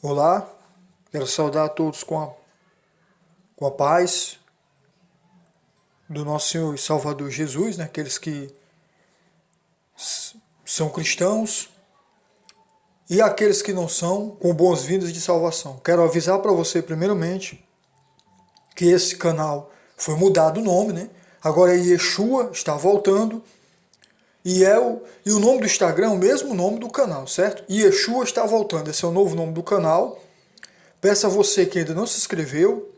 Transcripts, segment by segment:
Olá, quero saudar a todos com a paz do nosso Senhor e Salvador Jesus, né? Aqueles que são cristãos e aqueles que não são, com boas-vindas de salvação. Quero avisar para você, primeiramente, que esse canal foi mudado o nome, né? Agora é Yeshua, está voltando, e o nome do Instagram é o mesmo nome do canal, certo? Yeshua está voltando, esse é o novo nome do canal. Peço a você que ainda não se inscreveu,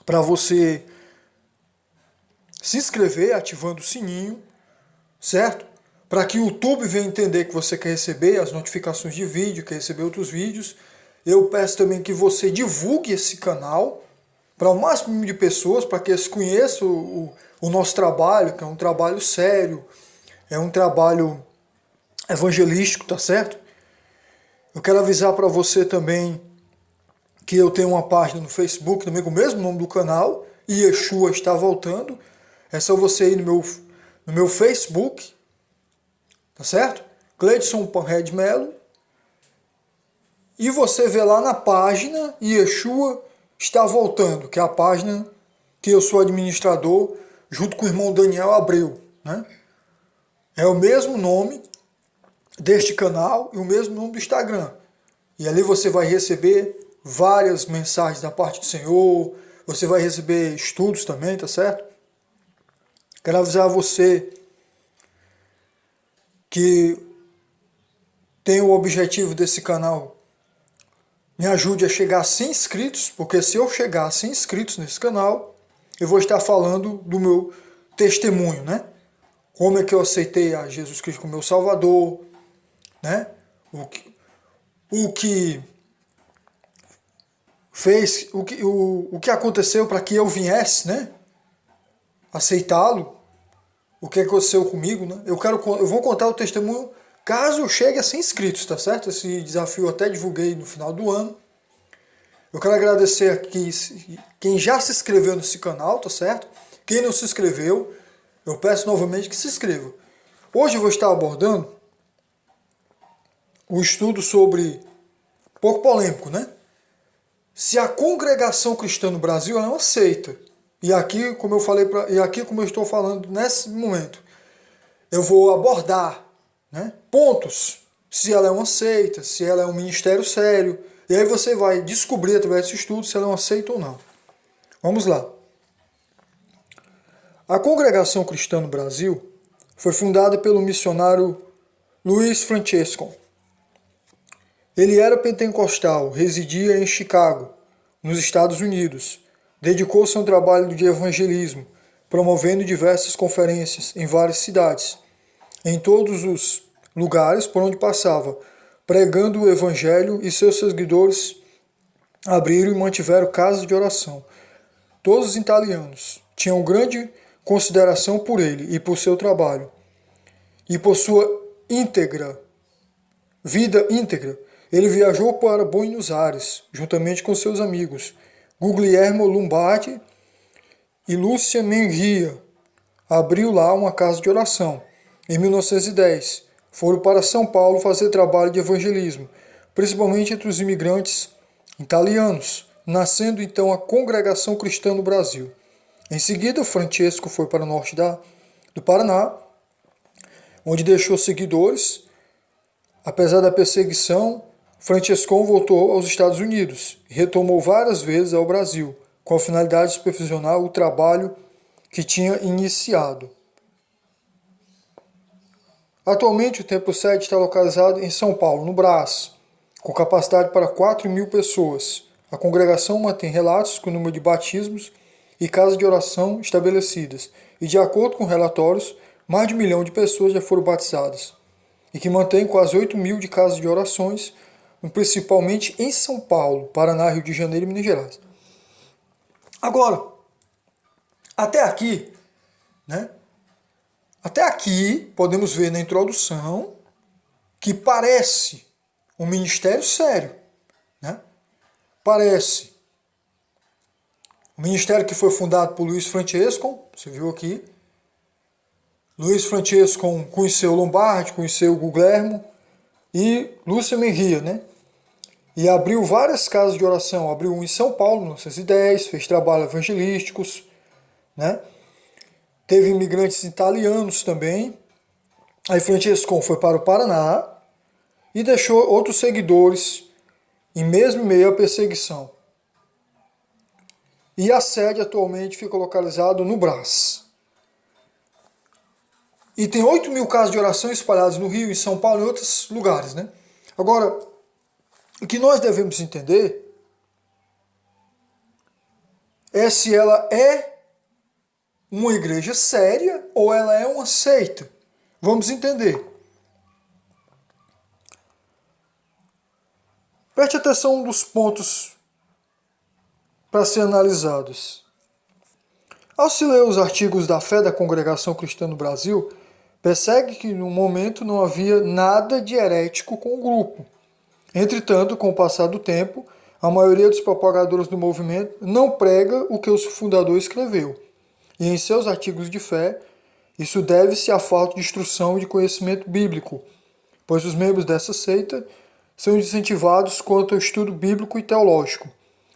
para você se inscrever ativando o sininho, certo? Para que o YouTube venha entender que você quer receber as notificações de vídeo, quer receber outros vídeos. Eu peço também que você divulgue esse canal para o máximo de pessoas, para que eles conheçam o nosso trabalho, que é um trabalho sério, é um trabalho evangelístico, tá certo? Eu quero avisar para você também que eu tenho uma página no Facebook também com o mesmo nome do canal, Yeshua está voltando. É só você ir no meu Facebook, tá certo? Cleidson Panred Melo. E você vê lá na página Yeshua está voltando, que é a página que eu sou administrador, junto com o irmão Daniel Abreu, né? É o mesmo nome deste canal e o mesmo nome do Instagram. E ali você vai receber várias mensagens da parte do Senhor, você vai receber estudos também, tá certo? Quero avisar você que tem o objetivo desse canal, me ajude a chegar a 100 inscritos, porque se eu chegar a 100 inscritos nesse canal, eu vou estar falando do meu testemunho, né? Como é que eu aceitei a Jesus Cristo como meu Salvador, né? O que fez, o que aconteceu para que eu viesse, né? Aceitá-lo, o que aconteceu comigo, né? Eu vou contar o testemunho caso eu chegue a 100 inscritos, tá certo? Esse desafio eu até divulguei no final do ano. Eu quero agradecer aqui quem já se inscreveu nesse canal, tá certo? Quem não se inscreveu, eu peço novamente que se inscreva. Hoje eu vou estar abordando o estudo sobre, pouco polêmico, né? Se a congregação cristã no Brasil é uma seita. E aqui, como eu estou falando nesse momento, eu vou abordar, né, pontos, se ela é uma seita, se ela é um ministério sério, e aí você vai descobrir através desse estudo se ela é uma seita ou não. Vamos lá. A congregação cristã no Brasil foi fundada pelo missionário Luiz Francesco. Ele era pentecostal, residia em Chicago, nos Estados Unidos. Dedicou-se a um trabalho de evangelismo, promovendo diversas conferências em várias cidades, em todos os lugares por onde passava, pregando o evangelho, e seus seguidores abriram e mantiveram casas de oração. Todos os italianos tinham grande consideração por ele e por seu trabalho, e por sua vida íntegra. Ele viajou para Buenos Aires, juntamente com seus amigos Guglielmo Lombardi e Lúcia Menria. Abriu lá uma casa de oração. Em 1910, foram para São Paulo fazer trabalho de evangelismo, principalmente entre os imigrantes italianos, nascendo então a Congregação Cristã no Brasil. Em seguida, Francesco foi para o norte do Paraná, onde deixou seguidores. Apesar da perseguição, Francescon voltou aos Estados Unidos e retomou várias vezes ao Brasil, com a finalidade de supervisionar o trabalho que tinha iniciado. Atualmente, o templo sede está localizado em São Paulo, no Brás, com capacidade para 4.000 pessoas. A congregação mantém relatos com o número de batismos e casas de oração estabelecidas, e de acordo com relatórios, mais de 1 milhão de pessoas já foram batizadas, e que mantém quase 8.000 de casas de orações, principalmente em São Paulo, Paraná, Rio de Janeiro e Minas Gerais. Agora, até aqui, né? Até aqui podemos ver na introdução que parece um ministério sério, né? Parece um ministério que foi fundado por Luiz Francesco, você viu aqui. Luiz Francesco conheceu Lombardi, conheceu Guglielmo e Lúcia Menria, né? e abriu várias casas de oração. Abriu um em São Paulo, em 1910, fez trabalhos evangelísticos, né? Teve imigrantes italianos também. Aí Francescon foi para o Paraná e deixou outros seguidores em mesmo meio à perseguição. E a sede atualmente fica localizada no Brás. E tem 8.000 casas de oração espalhadas no Rio, em São Paulo e em outros lugares, né? Agora, o que nós devemos entender é se ela é uma igreja séria ou ela é uma seita. Vamos entender. Preste atenção nos pontos para ser analisados. Ao se ler os artigos da fé da Congregação Cristã no Brasil, percebe que no momento não havia nada de herético com o grupo. Entretanto, com o passar do tempo, a maioria dos propagadores do movimento não prega o que o fundador escreveu. E em seus artigos de fé, isso deve-se à falta de instrução e de conhecimento bíblico, pois os membros dessa seita são incentivados quanto ao estudo bíblico e teológico.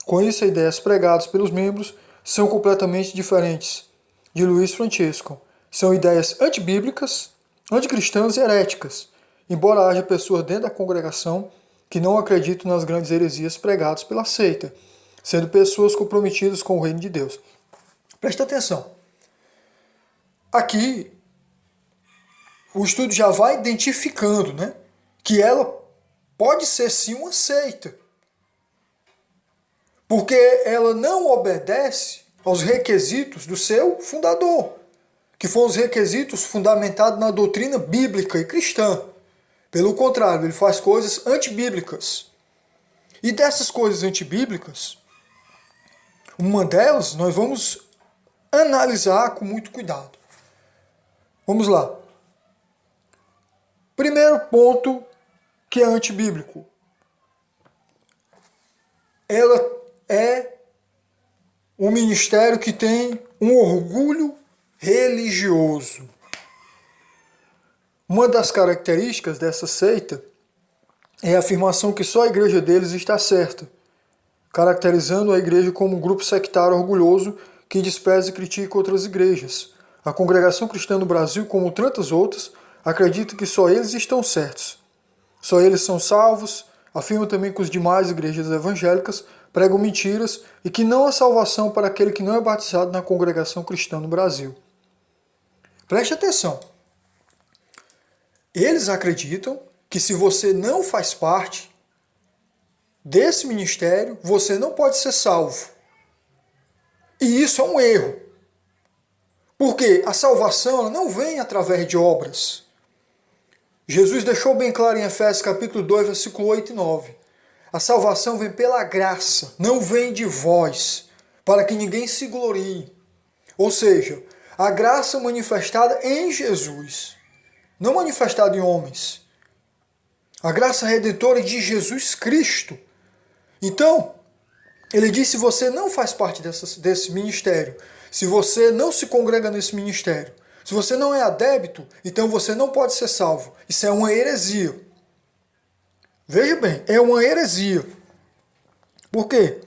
Com isso, as ideias pregadas pelos membros são completamente diferentes de Luiz Francesco. São ideias antibíblicas, anticristãs e heréticas, embora haja pessoas dentro da congregação que não acreditam nas grandes heresias pregadas pela seita, sendo pessoas comprometidas com o reino de Deus. Presta atenção. Aqui, o estudo já vai identificando, né, que ela pode ser sim uma seita, porque ela não obedece aos requisitos do seu fundador, que foram os requisitos fundamentados na doutrina bíblica e cristã. Pelo contrário, ele faz coisas antibíblicas. E dessas coisas antibíblicas, uma delas nós vamos analisar com muito cuidado. Vamos lá. Primeiro ponto que é antibíblico. Ela é um ministério que tem um orgulho religioso. Uma das características dessa seita é a afirmação que só a igreja deles está certa, caracterizando a igreja como um grupo sectário orgulhoso que despreza e critica outras igrejas. A congregação cristã no Brasil, como tantas outras, acredita que só eles estão certos. Só eles são salvos, afirma também que as demais igrejas evangélicas pregam mentiras e que não há salvação para aquele que não é batizado na congregação cristã no Brasil. Preste atenção. Eles acreditam que se você não faz parte desse ministério, você não pode ser salvo. E isso é um erro. Porque a salvação ela não vem através de obras. Jesus deixou bem claro em Efésios capítulo 2, versículo 8 e 9. A salvação vem pela graça, não vem de vós, para que ninguém se glorie. Ou seja, a graça manifestada em Jesus, não manifestada em homens. A graça redentora de Jesus Cristo. Então, ele diz, se você não faz parte desse ministério, se você não se congrega nesse ministério, se você não é adepto, então você não pode ser salvo. Isso é uma heresia. Veja bem, é uma heresia. Por quê?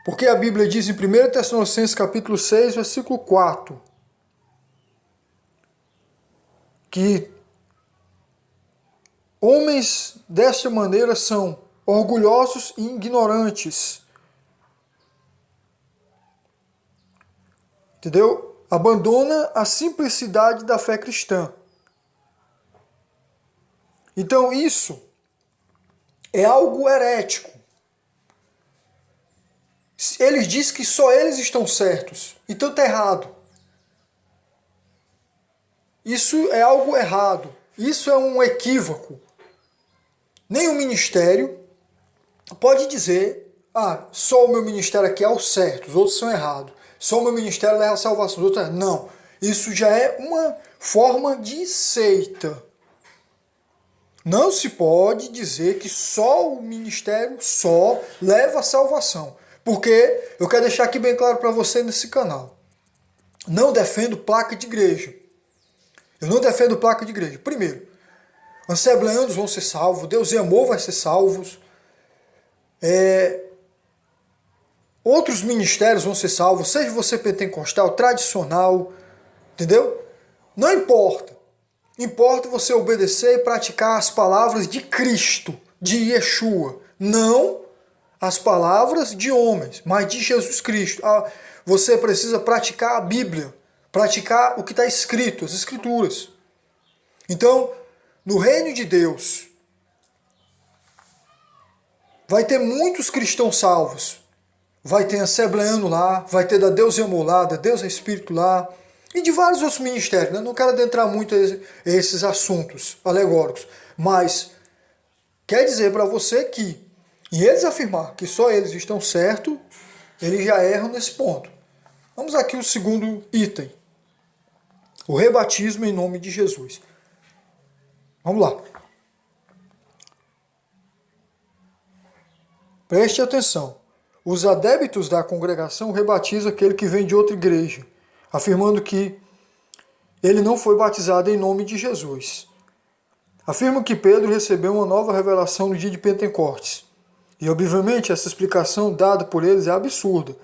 Porque a Bíblia diz em 1 Tessalonicenses capítulo 6, versículo 4, que homens desta maneira são orgulhosos e ignorantes. Entendeu? Abandona a simplicidade da fé cristã. Então isso é algo herético. Eles dizem que só eles estão certos. Então está errado. Isso é algo errado. Isso é um equívoco. Nenhum ministério pode dizer, só o meu ministério aqui é o certo, os outros são errados. Só o meu ministério leva a salvação, os outros errados. Não. Isso já é uma forma de seita. Não se pode dizer que só o ministério só leva a salvação. Porque eu quero deixar aqui bem claro para você nesse canal. Não defendo placa de igreja. Eu não defendo placa de igreja. Primeiro, Assembleanos vão ser salvos, Deus e amor vai ser salvos. Outros ministérios vão ser salvos, seja você pentecostal, tradicional, entendeu? Não importa. Importa você obedecer e praticar as palavras de Cristo, de Yeshua. Não as palavras de homens, mas de Jesus Cristo. Você precisa praticar a Bíblia, praticar o que está escrito, as Escrituras. Então, no reino de Deus, vai ter muitos cristãos salvos. Vai ter assembleano lá, vai ter da Deus e Amor lá, da Deus é Espírito lá, e de vários outros ministérios. Né? Não quero adentrar muito a esses assuntos alegóricos, mas quer dizer para você que, e eles afirmar que só eles estão certos, eles já erram nesse ponto. Vamos aqui ao segundo item. O rebatismo em nome de Jesus. Vamos lá. Preste atenção. Os adébitos da congregação rebatizam aquele que vem de outra igreja, afirmando que ele não foi batizado em nome de Jesus. Afirmam que Pedro recebeu uma nova revelação no dia de Pentecostes. E, obviamente, essa explicação dada por eles é absurda,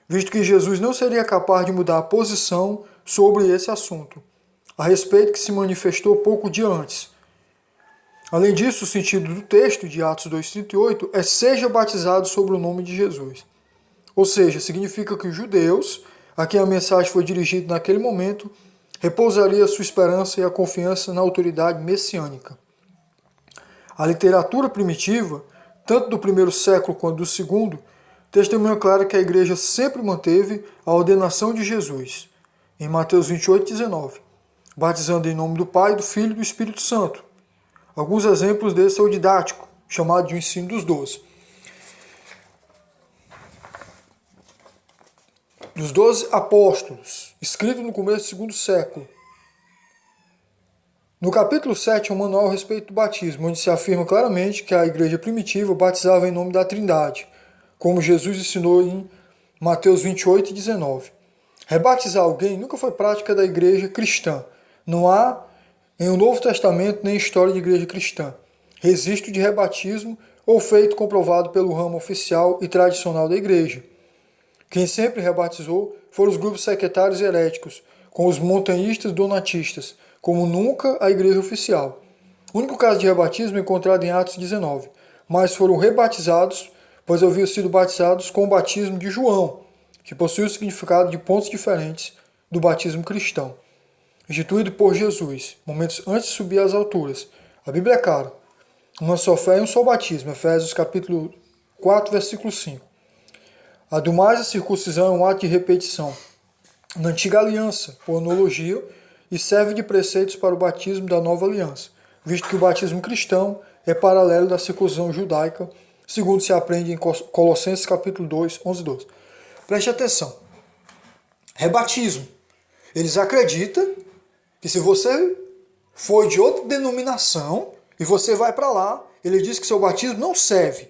visto que Jesus não seria capaz de mudar a posição sobre esse assunto, a respeito que se manifestou pouco dia antes. Além disso, o sentido do texto de Atos 2,38 é seja batizado sobre o nome de Jesus. Ou seja, significa que os judeus, a quem a mensagem foi dirigida naquele momento, repousaria a sua esperança e a confiança na autoridade messiânica. A literatura primitiva, tanto do primeiro século quanto do segundo, testemunha clara que a igreja sempre manteve a ordenação de Jesus, em Mateus 28,19, batizando em nome do Pai, do Filho e do Espírito Santo. Alguns exemplos desse são o didático, chamado de ensino dos 12. Dos 12 apóstolos, escrito no começo do segundo século. No capítulo 7 é um manual a respeito do batismo, onde se afirma claramente que a igreja primitiva batizava em nome da Trindade, como Jesus ensinou em Mateus 28,19. Rebatizar alguém nunca foi prática da igreja cristã. Não há em o Novo Testamento nem história de igreja cristã registro de rebatismo ou feito comprovado pelo ramo oficial e tradicional da igreja. Quem sempre rebatizou foram os grupos sectários e heréticos, com os montanhistas donatistas, como nunca a igreja oficial. O único caso de rebatismo é encontrado em Atos 19, mas foram rebatizados, pois haviam sido batizados com o batismo de João, que possui o significado de pontos diferentes do batismo cristão, instituído por Jesus, momentos antes de subir às alturas. A Bíblia é clara. Uma só fé e um só batismo. Efésios capítulo 4, versículo 5. A do mais, a circuncisão é um ato de repetição. Na antiga aliança, por analogia, e serve de preceitos para o batismo da nova aliança, visto que o batismo cristão é paralelo da circuncisão judaica, segundo se aprende em Colossenses capítulo 2, 11 e 12. Preste atenção. Rebatismo. Eles acreditam que se você for de outra denominação e você vai para lá, ele diz que seu batismo não serve.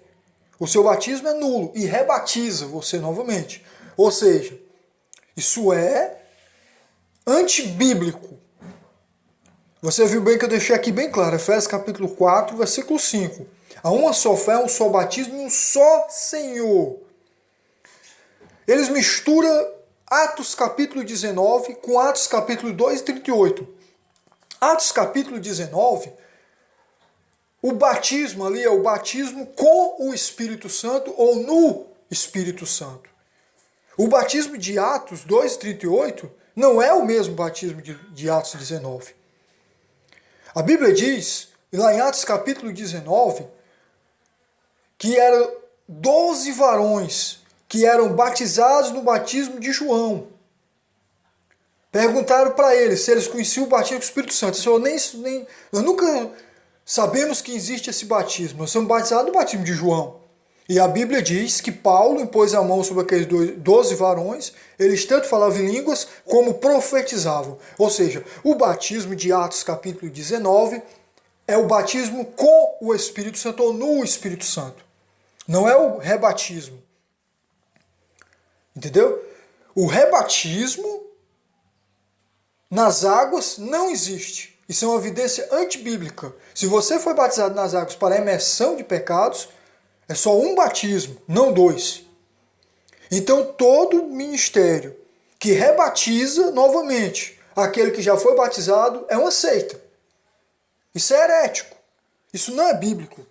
O seu batismo é nulo e rebatiza você novamente. Ou seja, isso é antibíblico. Você viu bem que eu deixei aqui bem claro, Efésios capítulo 4, versículo 5. Há uma só fé, um só batismo e um só Senhor. Eles misturam Atos capítulo 19 com Atos capítulo 2 e 38. Atos capítulo 19, o batismo ali é o batismo com o Espírito Santo ou no Espírito Santo. O batismo de Atos 2 e 38 não é o mesmo batismo de Atos 19. A Bíblia diz, lá em Atos capítulo 19, que eram 12 varões que eram batizados no batismo de João. Perguntaram para eles se eles conheciam o batismo do Espírito Santo. Nós nunca sabemos que existe esse batismo. Nós somos batizados no batismo de João. E a Bíblia diz que Paulo impôs a mão sobre aqueles 12 varões, eles tanto falavam em línguas como profetizavam. Ou seja, o batismo de Atos capítulo 19 é o batismo com o Espírito Santo ou no Espírito Santo. Não é o rebatismo. Entendeu? O rebatismo nas águas não existe. Isso é uma evidência antibíblica. Se você foi batizado nas águas para imersão de pecados, é só um batismo, não dois. Então todo ministério que rebatiza novamente aquele que já foi batizado é uma seita. Isso é herético. Isso não é bíblico.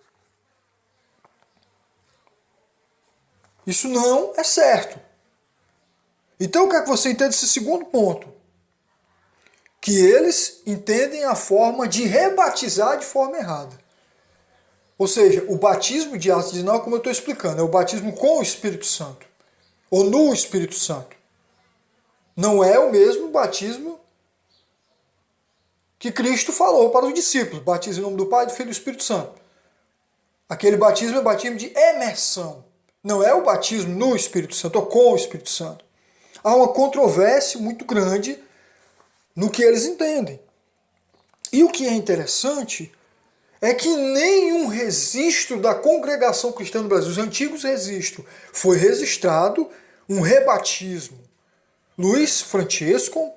Isso não é certo. Então eu quero que você entenda esse segundo ponto. Que eles entendem a forma de rebatizar de forma errada. Ou seja, o batismo de Atos 19, como eu estou explicando, é o batismo com o Espírito Santo. Ou no Espírito Santo. Não é o mesmo batismo que Cristo falou para os discípulos. Batiza em nome do Pai, do Filho e do Espírito Santo. Aquele batismo é batismo de imersão. Não é o batismo no Espírito Santo ou com o Espírito Santo. Há uma controvérsia muito grande no que eles entendem. E o que é interessante é que nenhum registro da congregação cristã no Brasil, os antigos registros, foi registrado um rebatismo. Luiz Francesco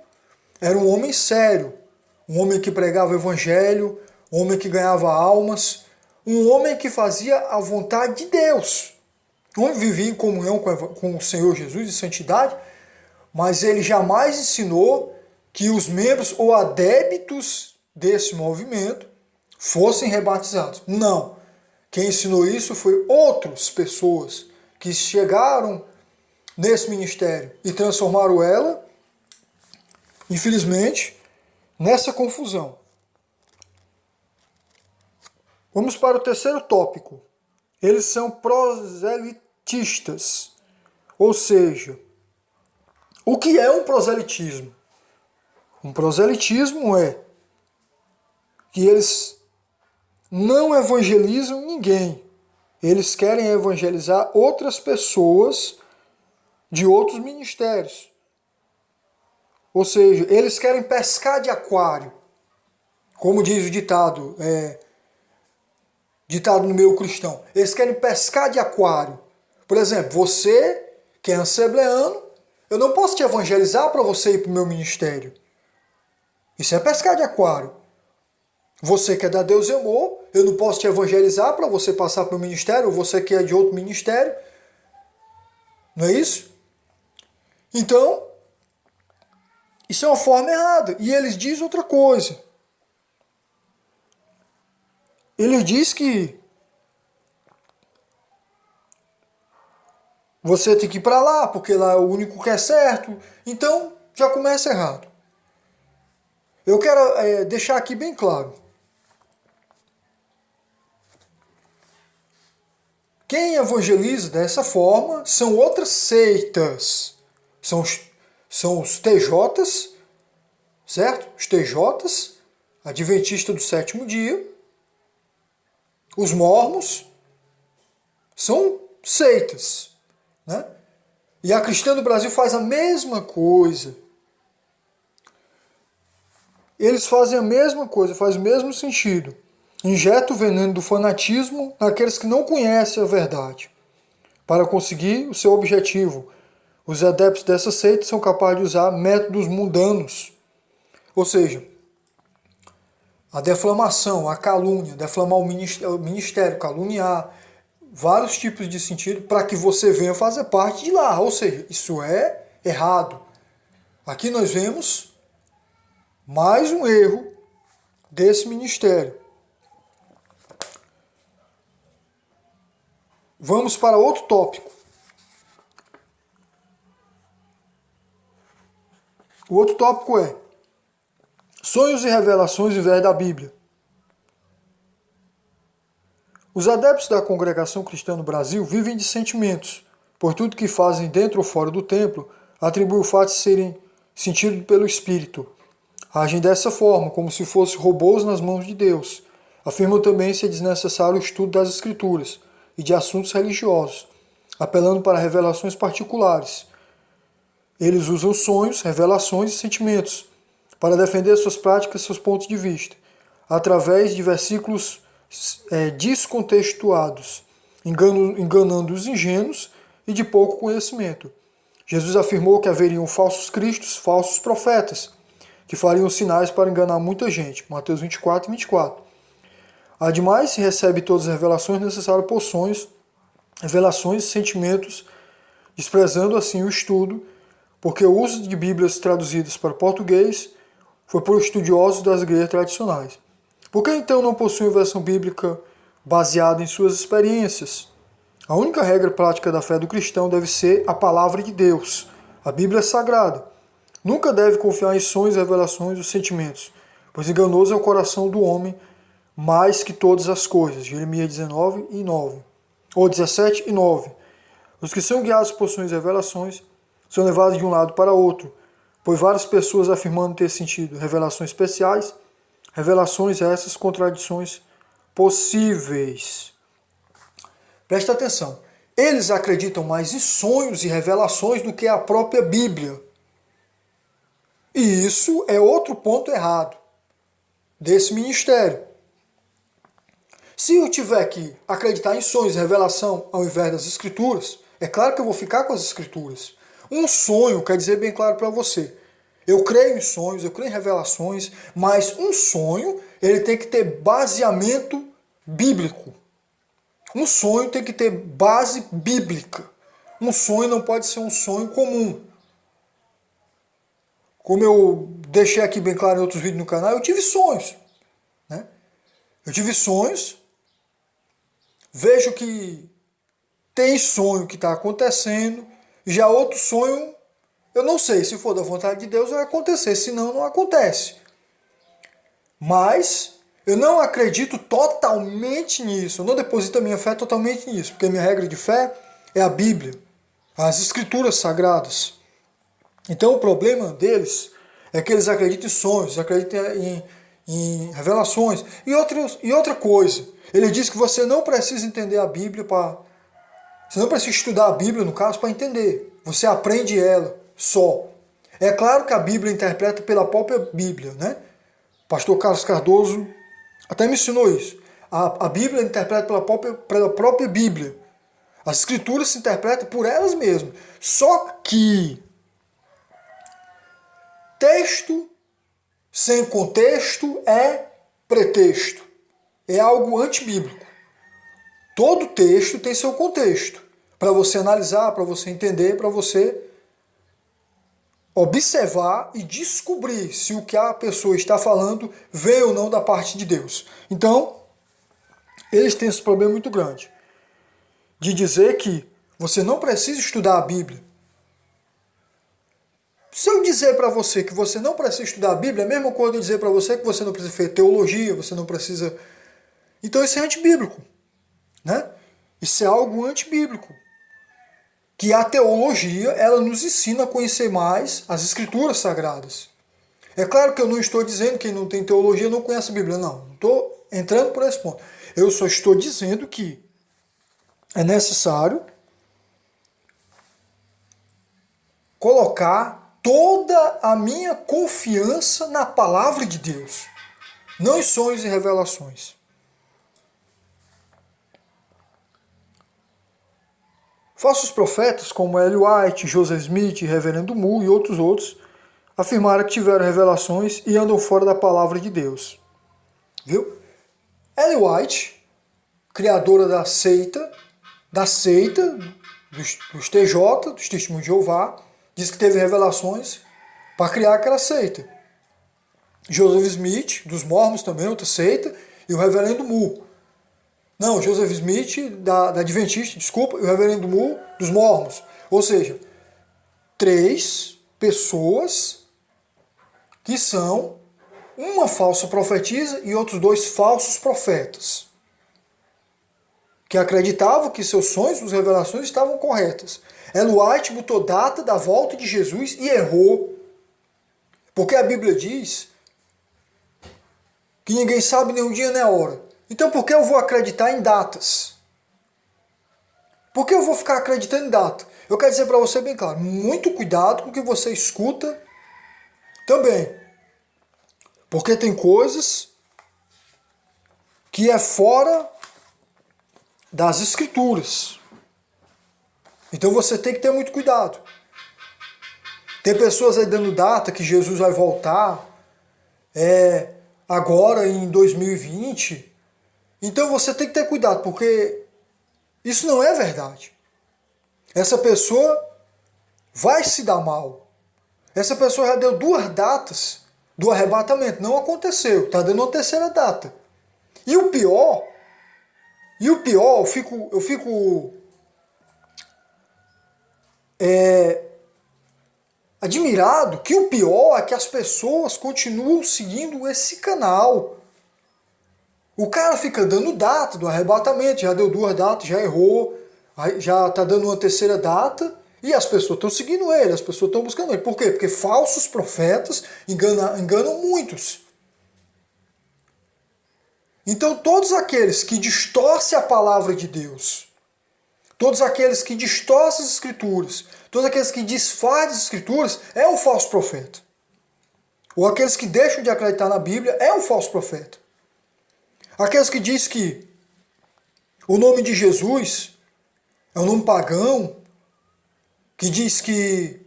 era um homem sério, um homem que pregava o evangelho, um homem que ganhava almas, um homem que fazia a vontade de Deus. Um homem vivia em comunhão com o Senhor Jesus em santidade, mas ele jamais ensinou que os membros ou adeptos desse movimento fossem rebatizados. Não. Quem ensinou isso foi outras pessoas que chegaram nesse ministério e transformaram ela, infelizmente, nessa confusão. Vamos para o terceiro tópico. Eles são proselitistas. Ou seja, o que é um proselitismo? Um proselitismo é que eles não evangelizam ninguém. Eles querem evangelizar outras pessoas de outros ministérios. Ou seja, eles querem pescar de aquário. Como diz o ditado, ditado no meio cristão. Eles querem pescar de aquário. Por exemplo, você que é assembleano, eu não posso te evangelizar para você ir para o meu ministério. Isso é pescar de aquário. Você que é da Deus e Amor, eu não posso te evangelizar para você passar para o ministério, ou você que é de outro ministério. Não é isso? Então, isso é uma forma errada. E eles dizem outra coisa. Ele diz que você tem que ir para lá, porque lá é o único que é certo. Então, já começa errado. Eu quero deixar aqui bem claro. Quem evangeliza dessa forma são outras seitas. São os TJs, certo? Os TJs, Adventistas do Sétimo Dia. Os mormons são seitas, né? E a Cristã do Brasil faz a mesma coisa. Eles fazem a mesma coisa, faz o mesmo sentido. Injeta o veneno do fanatismo naqueles que não conhecem a verdade, para conseguir o seu objetivo. Os adeptos dessa seita são capazes de usar métodos mundanos, ou seja, a deflamação, a calúnia, deflamar o ministério, caluniar, vários tipos de sentido para que você venha fazer parte de lá. Ou seja, isso é errado. Aqui nós vemos mais um erro desse ministério. Vamos para outro tópico. O outro tópico é sonhos e revelações em vez da Bíblia. Os adeptos da congregação cristã no Brasil vivem de sentimentos, por tudo que fazem dentro ou fora do templo, atribuem o fato de serem sentidos pelo Espírito. Agem dessa forma, como se fossem robôs nas mãos de Deus. Afirmam também ser desnecessário o estudo das Escrituras e de assuntos religiosos, apelando para revelações particulares. Eles usam sonhos, revelações e sentimentos para defender suas práticas e seus pontos de vista, através de versículos descontextuados, enganando os ingênuos e de pouco conhecimento. Jesus afirmou que haveriam falsos cristos, falsos profetas, que fariam sinais para enganar muita gente. Mateus 24 e 24. Ademais, se recebe todas as revelações necessárias por sonhos, revelações e sentimentos, desprezando assim o estudo, porque o uso de Bíblias traduzidas para português foi por estudiosos das igrejas tradicionais. Por que então não possui uma versão bíblica baseada em suas experiências? A única regra prática da fé do cristão deve ser a palavra de Deus, a Bíblia Sagrada. Nunca deve confiar em sonhos, revelações ou sentimentos, pois enganoso é o coração do homem mais que todas as coisas. Jeremias 19 e 9. Ou 17 e 9. Os que são guiados por sonhos e revelações são levados de um lado para outro, pois várias pessoas afirmando ter sentido revelações especiais, revelações essas contradições possíveis. Presta atenção. Eles acreditam mais em sonhos e revelações do que a própria Bíblia. E isso é outro ponto errado desse ministério. Se eu tiver que acreditar em sonhos e revelação ao invés das escrituras, é claro que eu vou ficar com as escrituras. Um sonho quer dizer bem claro para você. Eu creio em sonhos, eu creio em revelações, mas um sonho ele tem que ter baseamento bíblico. Um sonho tem que ter base bíblica. Um sonho não pode ser um sonho comum. Como eu deixei aqui bem claro em outros vídeos no canal, eu tive sonhos. Né? Eu tive sonhos, vejo que tem sonho que está acontecendo, já outro sonho, eu não sei, se for da vontade de Deus vai acontecer, senão não acontece. Mas eu não acredito totalmente nisso, eu não deposito a minha fé totalmente nisso, porque a minha regra de fé é a Bíblia, as Escrituras Sagradas. Então o problema deles é que eles acreditam em sonhos, acreditam em revelações. E outra coisa, ele diz que você não precisa entender a Bíblia para... Você não precisa estudar a Bíblia, no caso, para entender. Você aprende ela só. É claro que a Bíblia interpreta pela própria Bíblia, né? O pastor Carlos Cardoso até me ensinou isso. A Bíblia interpreta pela própria Bíblia. As Escrituras se interpretam por elas mesmas. Só que texto sem contexto é pretexto. É algo antibíblico. Todo texto tem seu contexto. Para você analisar, para você entender, para você observar e descobrir se o que a pessoa está falando veio ou não da parte de Deus. Então, eles têm esse problema muito grande. De dizer que você não precisa estudar a Bíblia. Se eu dizer para você que você não precisa estudar a Bíblia, é a mesma coisa de dizer para você que você não precisa fazer teologia, você não precisa... Então isso é antibíblico, né? Isso é algo antibíblico. Que a teologia, ela nos ensina a conhecer mais as Escrituras Sagradas. É claro que eu não estou dizendo que quem não tem teologia não conhece a Bíblia, não. Não estou entrando por esse ponto. Eu só estou dizendo que é necessário colocar toda a minha confiança na palavra de Deus, não em sonhos e revelações. Falsos profetas como Ellen White, Joseph Smith, Reverendo Moore e outros afirmaram que tiveram revelações e andam fora da palavra de Deus. Viu? Ellen White, criadora da seita dos TJ, dos Testemunhos de Jeová, diz que teve revelações para criar aquela seita. Joseph Smith, dos Mormons também, outra seita, e o Reverendo Moore. Não, Joseph Smith, da Adventista, desculpa, e o Reverendo Moore, dos Mormons. Ou seja, 3 pessoas que são uma falsa profetisa e outros 2 falsos profetas, que acreditavam que seus sonhos, suas revelações estavam corretas. Ellen White botou data da volta de Jesus e errou. Porque a Bíblia diz que ninguém sabe nem o dia nem a hora. Então por que eu vou acreditar em datas? Por que eu vou ficar acreditando em data? Eu quero dizer para você bem claro, muito cuidado com o que você escuta também. Porque tem coisas que é fora das Escrituras. Então você tem que ter muito cuidado. Tem pessoas aí dando data que Jesus vai voltar agora em 2020. Então você tem que ter cuidado, porque isso não é verdade. Essa pessoa vai se dar mal. Essa pessoa já deu 2 datas do arrebatamento, não aconteceu, está dando uma 3ª data. E o pior, eu fico admirado que o pior é que as pessoas continuam seguindo esse canal. O cara fica dando data do arrebatamento, já deu 2 datas, já errou, já está dando uma 3ª data, e as pessoas estão seguindo ele, as pessoas estão buscando ele. Por quê? Porque falsos profetas enganam muitos. Então todos aqueles que distorcem a palavra de Deus, todos aqueles que distorcem as escrituras, todos aqueles que desfazem as escrituras, é um falso profeta. Ou aqueles que deixam de acreditar na Bíblia, é um falso profeta. Aqueles que dizem que o nome de Jesus é um nome pagão, que diz que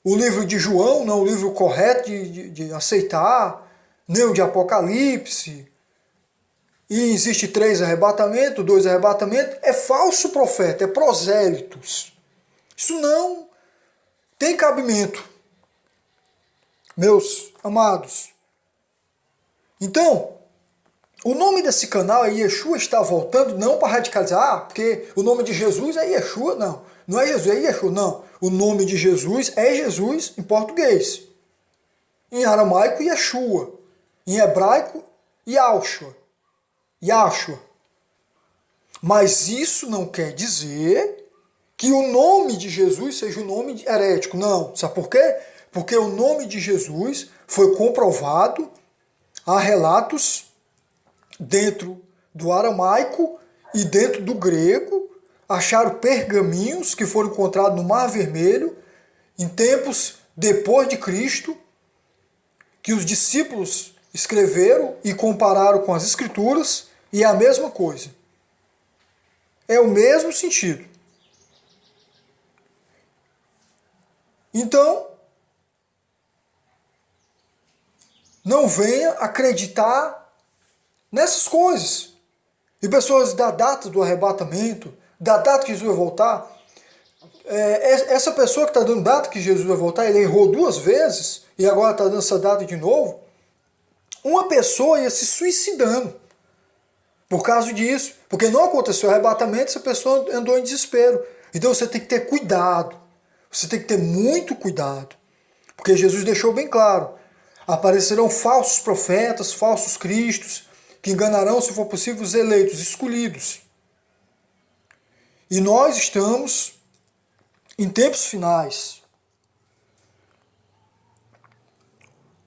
o livro de João não é o livro correto de aceitar, nem o de Apocalipse, e existe 3 arrebatamentos, 2 arrebatamentos, é falso profeta, é prosélitos. Isso não tem cabimento, meus amados. Então, o nome desse canal é Yeshua Está Voltando, não para radicalizar, porque o nome de Jesus é Yeshua, não. Não é Jesus, é Yeshua, não. O nome de Jesus é Jesus em português. Em aramaico, Yeshua. Em hebraico, Yahshua. Yahshua. Mas isso não quer dizer que o nome de Jesus seja um nome herético. Não. Sabe por quê? Porque o nome de Jesus foi comprovado, há relatos dentro do aramaico e dentro do grego. Acharam pergaminhos que foram encontrados no Mar Vermelho em tempos depois de Cristo, que os discípulos escreveram e compararam com as escrituras, e é a mesma coisa. É o mesmo sentido. Então, não venha acreditar nessas coisas. E pessoas da data do arrebatamento, da data que Jesus vai voltar, essa pessoa que está dando data que Jesus vai voltar, ele errou 2 vezes, e agora está dando essa data de novo, uma pessoa ia se suicidando por causa disso, porque não aconteceu o arrebatamento, essa pessoa andou em desespero. Então você tem que ter cuidado, você tem que ter muito cuidado, porque Jesus deixou bem claro, aparecerão falsos profetas, falsos cristos, que enganarão, se for possível, os eleitos, escolhidos. E nós estamos em tempos finais.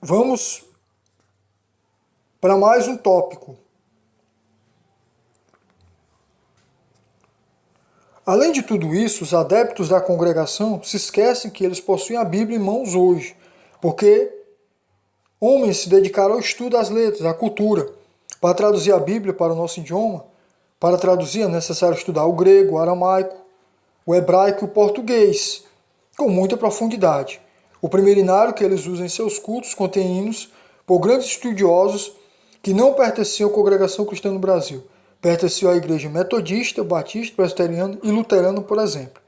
Vamos para mais um tópico. Além de tudo isso, os adeptos da congregação se esquecem que eles possuem a Bíblia em mãos hoje, porque homens se dedicaram ao estudo das letras, à cultura. Para traduzir a Bíblia para o nosso idioma, para traduzir é necessário estudar o grego, o aramaico, o hebraico e o português, com muita profundidade. O primeirinário que eles usam em seus cultos contém hinos por grandes estudiosos que não pertenciam à congregação cristã no Brasil. Pertenciam à igreja metodista, batista, presbiteriana e luterana, por exemplo.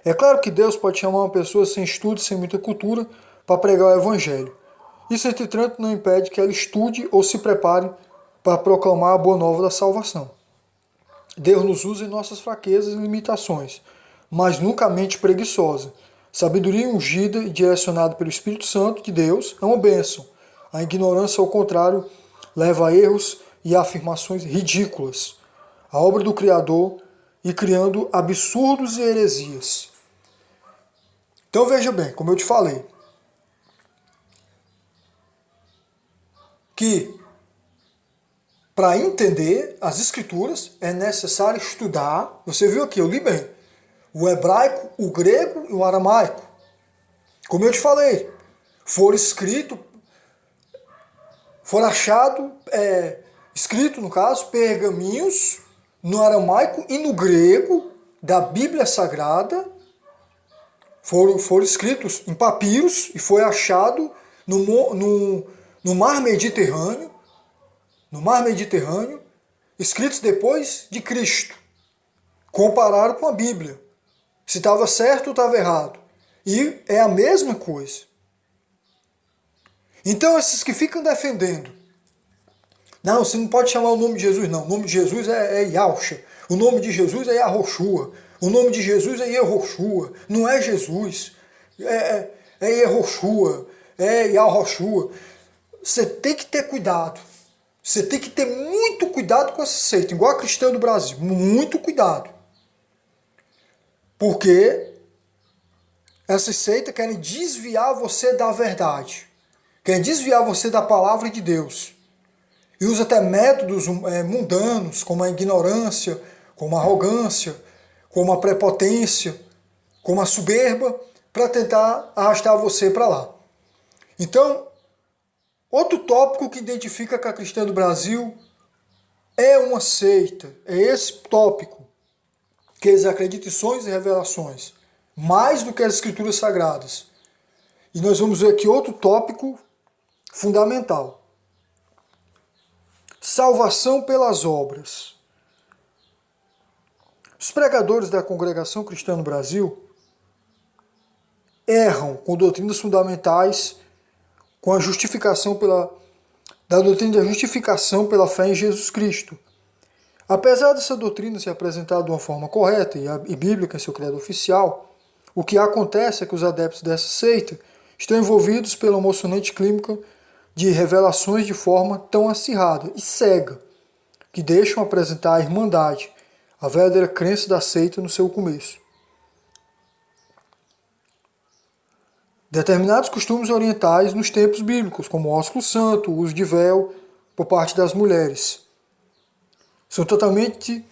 É claro que Deus pode chamar uma pessoa sem estudo, sem muita cultura, para pregar o evangelho. Isso, entretanto, não impede que ela estude ou se prepare para proclamar a boa nova da salvação. Deus nos usa em nossas fraquezas e limitações, mas nunca a mente preguiçosa. Sabedoria ungida e direcionada pelo Espírito Santo de Deus é uma bênção. A ignorância, ao contrário, leva a erros e afirmações ridículas. A obra do Criador e criando absurdos e heresias. Então veja bem, como eu te falei, que para entender as escrituras é necessário estudar, você viu aqui, eu li bem, o hebraico, o grego e o aramaico. Como eu te falei, foram achados, escrito no caso, pergaminhos no aramaico e no grego da Bíblia Sagrada, foram escritos em papiros e foi achado no Mar Mediterrâneo, escritos depois de Cristo. Compararam com a Bíblia. Se estava certo ou estava errado. E é a mesma coisa. Então esses que ficam defendendo, não, você não pode chamar o nome de Jesus, não. O nome de Jesus é Yahshua. O nome de Jesus é Yahoshua. O nome de Jesus é Yehoshua. Não é Jesus. É Yehoshua. É Yahoshua. Você tem que ter cuidado. Você tem que ter muito cuidado com essa seita, igual a Cristã do Brasil. Muito cuidado. Porque essas seitas querem desviar você da verdade. Querem desviar você da palavra de Deus. E usa até métodos mundanos, como a ignorância, como a arrogância, como a prepotência, como a soberba, para tentar arrastar você para lá. Então, outro tópico que identifica que a Cristã do Brasil é uma seita, é esse tópico, que eles acreditam em sonhos e revelações, mais do que as escrituras sagradas. E nós vamos ver aqui outro tópico fundamental. Salvação pelas obras. Os pregadores da congregação cristã no Brasil erram com doutrinas fundamentais, com a justificação da doutrina da justificação pela fé em Jesus Cristo. Apesar dessa doutrina ser apresentada de uma forma correta e bíblica em seu credo oficial, o que acontece é que os adeptos dessa seita estão envolvidos pela emocionante clínica de revelações de forma tão acirrada e cega, que deixam apresentar a irmandade, a verdadeira crença da seita no seu começo. Determinados costumes orientais nos tempos bíblicos, como o ósculo santo, o uso de véu por parte das mulheres, são totalmente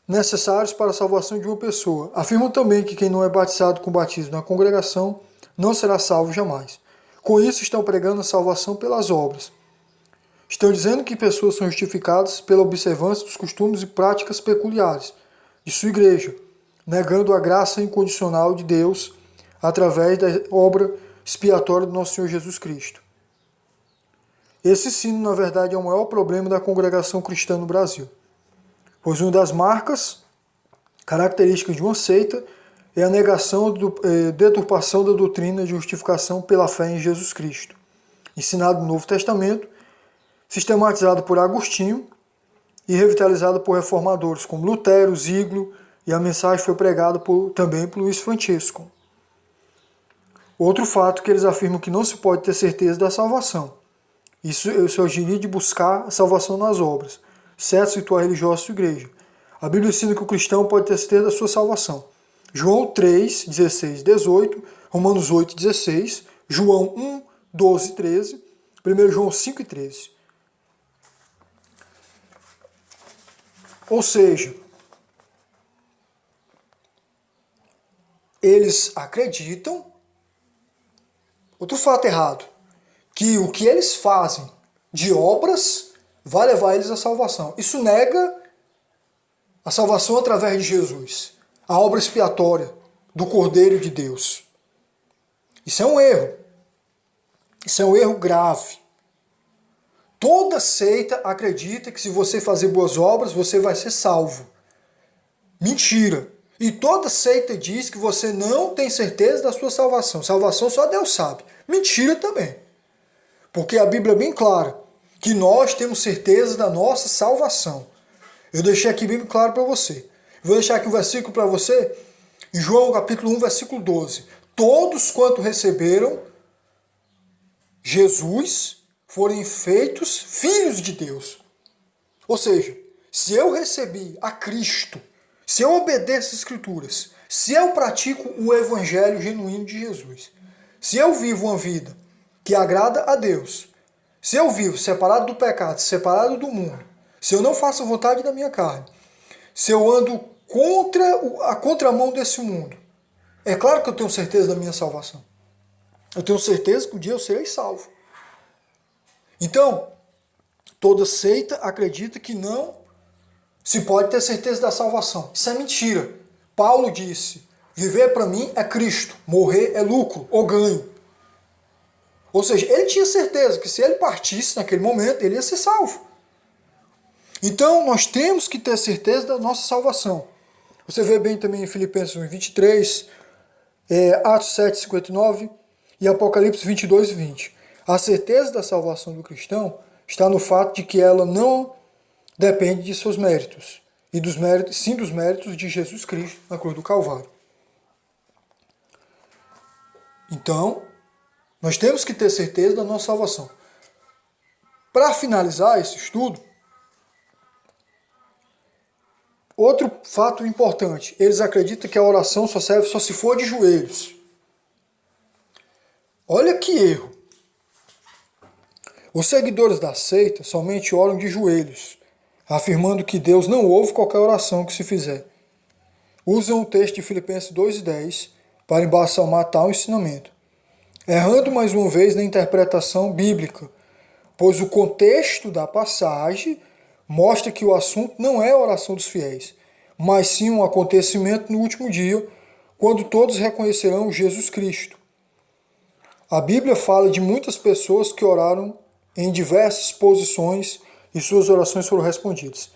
necessários para a salvação de uma pessoa. Afirmam também que quem não é batizado com batismo na congregação não será salvo jamais. Com isso estão pregando a salvação pelas obras. Estão dizendo que pessoas são justificadas pela observância dos costumes e práticas peculiares de sua igreja, negando a graça incondicional de Deus através da obra expiatória do nosso Senhor Jesus Cristo. Esse ensino, na verdade, é o maior problema da congregação cristã no Brasil, pois uma das marcas características de uma seita é a negação e deturpação da doutrina de justificação pela fé em Jesus Cristo, ensinado no Novo Testamento, sistematizado por Agostinho e revitalizado por reformadores como Lutero, Ziegler, e a mensagem foi pregada também por Luiz Francesco. Outro fato que eles afirmam que não se pode ter certeza da salvação. Isso eu sugeriria de buscar a salvação nas obras, certo ritual religioso da igreja. A Bíblia ensina que o cristão pode ter certeza da sua salvação. João 3, 16, 18, Romanos 8, 16, João 1, 12, 13, 1 João 5 e 13. Ou seja, eles acreditam, outro fato errado, que o que eles fazem de obras vai levar eles à salvação. Isso nega a salvação através de Jesus, a obra expiatória do Cordeiro de Deus. Isso é um erro. Isso é um erro grave. Toda seita acredita que se você fazer boas obras, você vai ser salvo. Mentira. E toda seita diz que você não tem certeza da sua salvação. Salvação só Deus sabe. Mentira também. Porque a Bíblia é bem clara que nós temos certeza da nossa salvação. Eu deixei aqui bem claro para você. Vou deixar aqui um versículo para você, em João capítulo 1, versículo 12. Todos quanto receberam Jesus forem feitos filhos de Deus. Ou seja, se eu recebi a Cristo, se eu obedeço as Escrituras, se eu pratico o Evangelho genuíno de Jesus, se eu vivo uma vida que agrada a Deus, se eu vivo separado do pecado, separado do mundo, se eu não faço a vontade da minha carne, se eu ando a contramão desse mundo, é claro que eu tenho certeza da minha salvação. Eu tenho certeza que um dia eu serei salvo. Então, toda seita acredita que não se pode ter certeza da salvação. Isso é mentira. Paulo disse, viver para mim é Cristo, morrer é lucro ou ganho. Ou seja, ele tinha certeza que se ele partisse naquele momento, ele ia ser salvo. Então, nós temos que ter certeza da nossa salvação. Você vê bem também em Filipenses 1:23, Atos 7:59 e Apocalipse 22:20. A certeza da salvação do cristão está no fato de que ela não depende de seus méritos, e dos méritos, sim dos méritos de Jesus Cristo na cruz do Calvário. Então, nós temos que ter certeza da nossa salvação. Para finalizar esse estudo, outro fato importante, eles acreditam que a oração só serve só se for de joelhos. Olha que erro. Os seguidores da seita somente oram de joelhos, afirmando que Deus não ouve qualquer oração que se fizer. Usam o texto de Filipenses 2:10 para embalsamar tal ensinamento, errando mais uma vez na interpretação bíblica, pois o contexto da passagem mostra que o assunto não é a oração dos fiéis, mas sim um acontecimento no último dia, quando todos reconhecerão Jesus Cristo. A Bíblia fala de muitas pessoas que oraram em diversas posições e suas orações foram respondidas.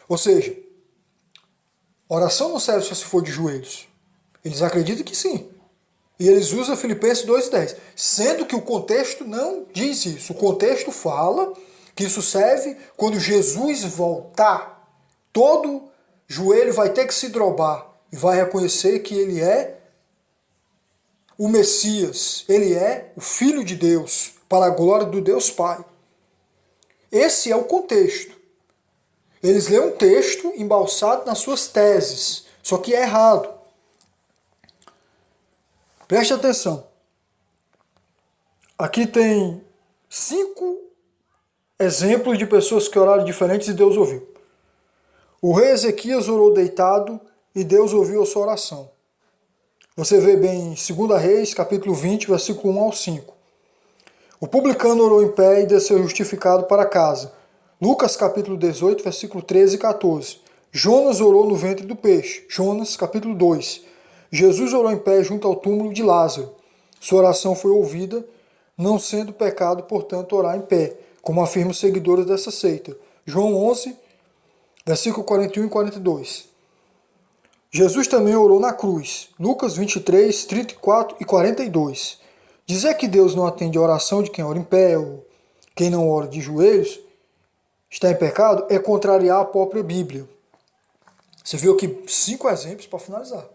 Ou seja, oração não serve só se for de joelhos. Eles acreditam que sim. E eles usam Filipenses 2:10, sendo que o contexto não diz isso. O contexto fala que isso serve quando Jesus voltar. Todo joelho vai ter que se dobrar e vai reconhecer que ele é o Messias, ele é o Filho de Deus, para a glória do Deus Pai. Esse é o contexto. Eles lêem um texto embalsado nas suas teses, só que é errado. Preste atenção. Aqui tem 5 exemplos de pessoas que oraram diferentes e Deus ouviu. O rei Ezequias orou deitado e Deus ouviu a sua oração. Você vê bem em 2 Reis, capítulo 20, versículo 1 ao 5. O publicano orou em pé e desceu justificado para casa. Lucas, capítulo 18, versículo 13 e 14. Jonas orou no ventre do peixe. Jonas, capítulo 2. Jesus orou em pé junto ao túmulo de Lázaro. Sua oração foi ouvida, não sendo pecado, portanto, orar em pé, como afirmam os seguidores dessa seita. João 11, versículo 41 e 42. Jesus também orou na cruz. Lucas 23, 34 e 42. Dizer que Deus não atende a oração de quem ora em pé ou quem não ora de joelhos está em pecado é contrariar a própria Bíblia. Você viu aqui 5 exemplos para finalizar.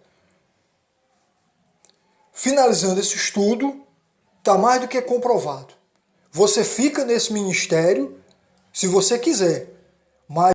Finalizando esse estudo, está mais do que comprovado. Você fica nesse ministério se você quiser, mas